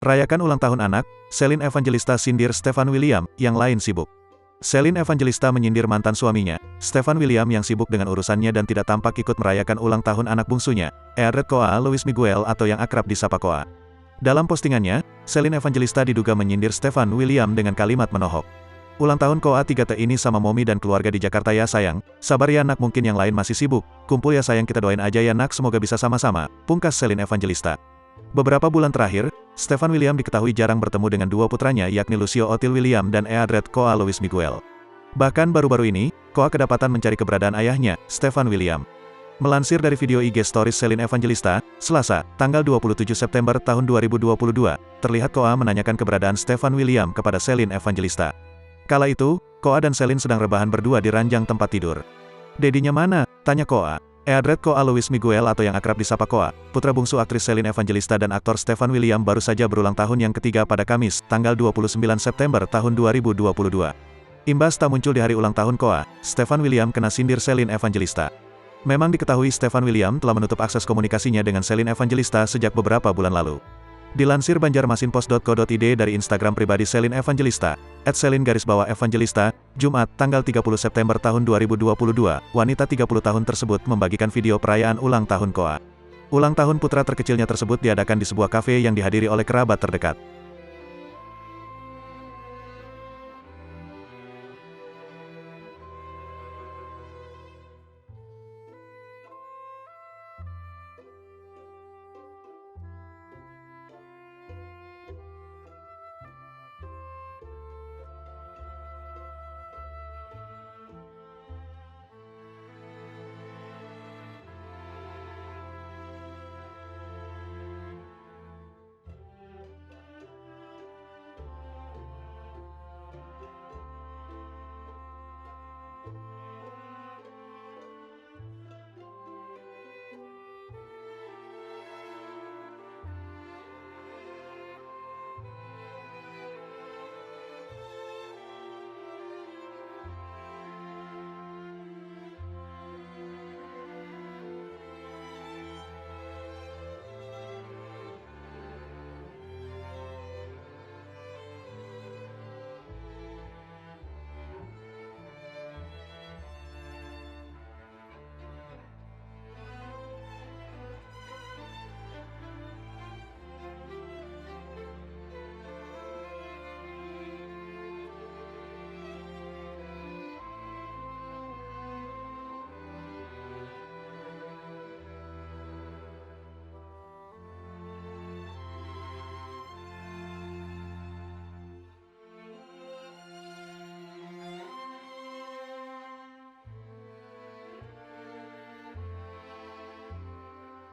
Rayakan ulang tahun anak, Celine Evangelista sindir Stefan William, yang lain sibuk. Celine Evangelista menyindir mantan suaminya, Stefan William yang sibuk dengan urusannya dan tidak tampak ikut merayakan ulang tahun anak bungsunya, Eadred Koa Luis Miguel atau yang akrab disapa Koa. Dalam postingannya, Celine Evangelista diduga menyindir Stefan William dengan kalimat menohok. Ulang tahun Koa 3T ini sama Momi dan keluarga di Jakarta ya sayang, sabar ya nak mungkin yang lain masih sibuk, kumpul ya sayang kita doain aja ya nak semoga bisa sama-sama, pungkas Celine Evangelista. Beberapa bulan terakhir, Stefan William diketahui jarang bertemu dengan dua putranya yakni Lucio Otil William dan Eadred Koa Luis Miguel. Bahkan baru-baru ini, Koa kedapatan mencari keberadaan ayahnya, Stefan William. Melansir dari video IG Stories Celine Evangelista, Selasa, tanggal 27 September tahun 2022, terlihat Koa menanyakan keberadaan Stefan William kepada Celine Evangelista. Kala itu, Koa dan Celine sedang rebahan berdua di ranjang tempat tidur. "Dedinya mana?" tanya Koa. Eadred Koa Luis Miguel atau yang akrab disapa Koa, putra bungsu aktris Celine Evangelista dan aktor Stefan William baru saja berulang tahun yang ketiga pada Kamis, tanggal 29 September tahun 2022. Imbas tak muncul di hari ulang tahun Koa, Stefan William kena sindir Celine Evangelista. Memang diketahui Stefan William telah menutup akses komunikasinya dengan Celine Evangelista sejak beberapa bulan lalu. Dilansir banjarmasinpost.co.id dari Instagram pribadi Celine Evangelista, @celine_evangelista, Jumat, tanggal 30 September tahun 2022, wanita 30 tahun tersebut membagikan video perayaan ulang tahun Koa. Ulang tahun putra terkecilnya tersebut diadakan di sebuah kafe yang dihadiri oleh kerabat terdekat.